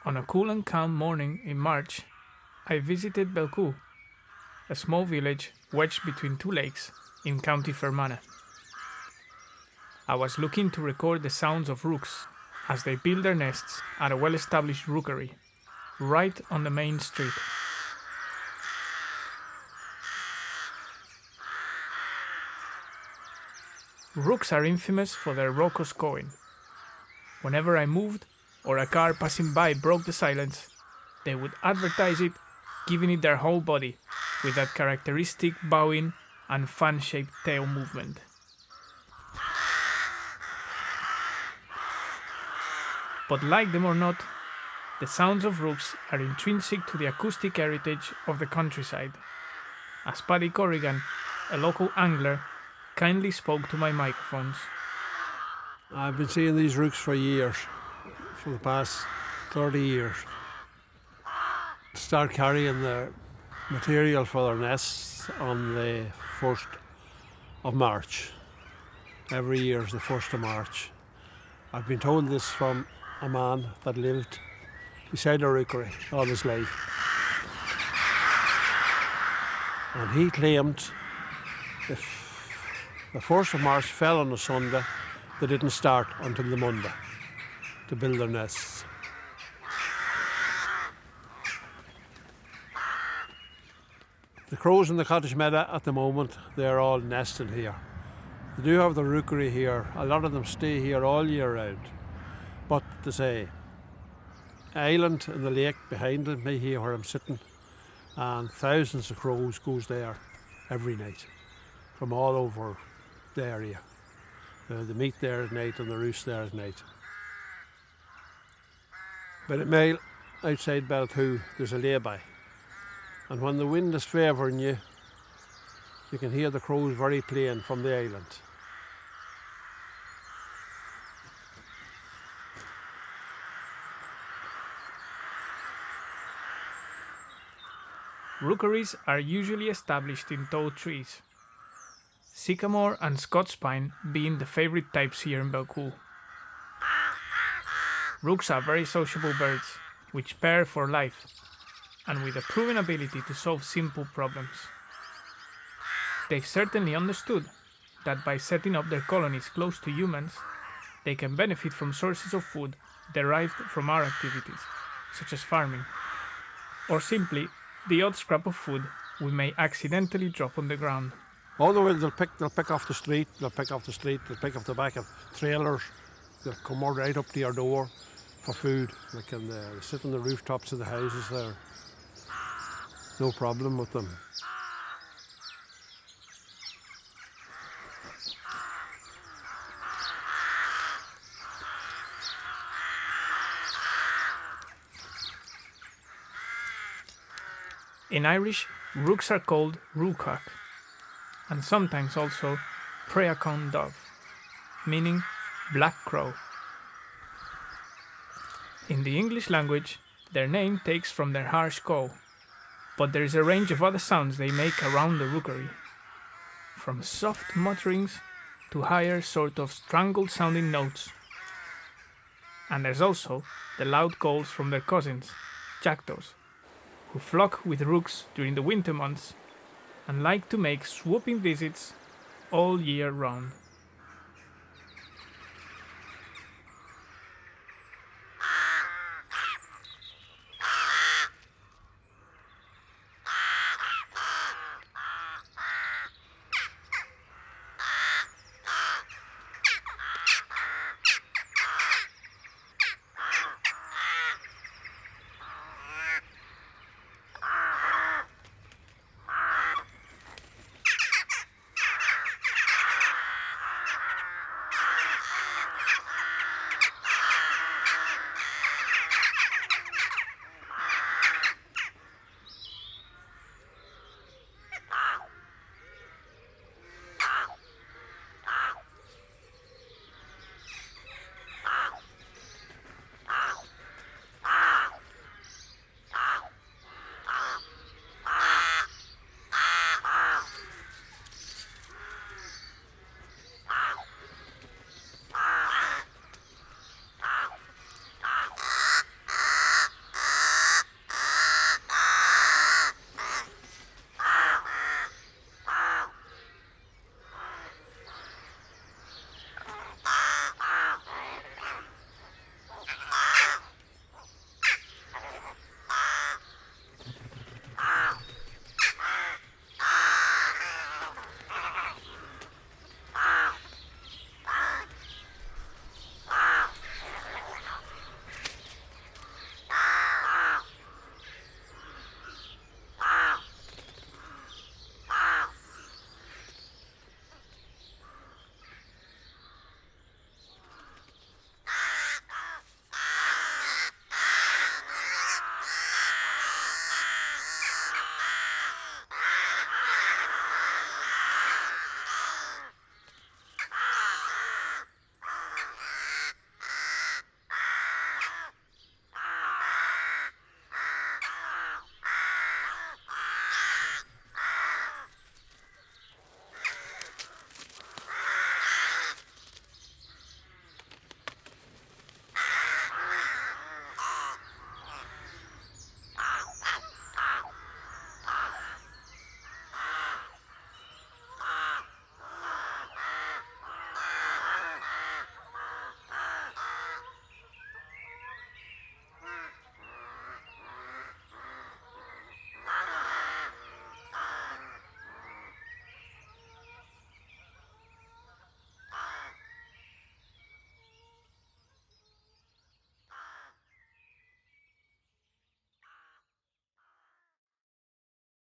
On a cool and calm morning in March, I visited Belcoo, a small village wedged between two lakes in County Fermanagh. I was looking to record the sounds of rooks as they build their nests at a well-established rookery, right on the main street. Rooks are infamous for their raucous cawing. Whenever I moved or a car passing by broke the silence, they would advertise it, giving it their whole body with that characteristic bowing and fan-shaped tail movement. But like them or not, the sounds of rooks are intrinsic to the acoustic heritage of the countryside, as Paddy Corrigan, a local angler, kindly spoke to my microphones. I've been seeing these rooks for years, for the past 30 years. Start carrying the material for their nests on the 1st of March. Every year is the 1st of March. I've been told this from a man that lived beside a rookery all his life. And he claimed if the 1st of March fell on a Sunday, they didn't start until the Monday to build their nests. The crows in the cottage meadow at the moment, they're all nesting here. They do have the rookery here. A lot of them stay here all year round. But there's an island in the lake behind me here where I'm sitting, and thousands of crows goes there every night from all over the area. They meet there at night and they roost there at night. But at Mail, outside Belcoo, there's a lay-by. And when the wind is favouring you, you can hear the crows very plain from the island. Rookeries are usually established in tall trees, sycamore and Scots pine being the favourite types here in Belcoo. Rooks are very sociable birds, which pair for life, and with a proven ability to solve simple problems. They've certainly understood that by setting up their colonies close to humans, they can benefit from sources of food derived from our activities, such as farming, or simply the odd scrap of food we may accidentally drop on the ground. Otherwise, they'll pick off the street, they'll pick off the back of trailers, they'll come right up to your door for food. They can sit on the rooftops of the houses there. No problem with them. In Irish, rooks are called rúcach, and sometimes also preacon dove, meaning black crow. In the English language, their name takes from their harsh call, but there is a range of other sounds they make around the rookery, from soft mutterings to higher sort of strangled sounding notes. And there's also the loud calls from their cousins, jackdaws, who flock with rooks during the winter months and like to make swooping visits all year round.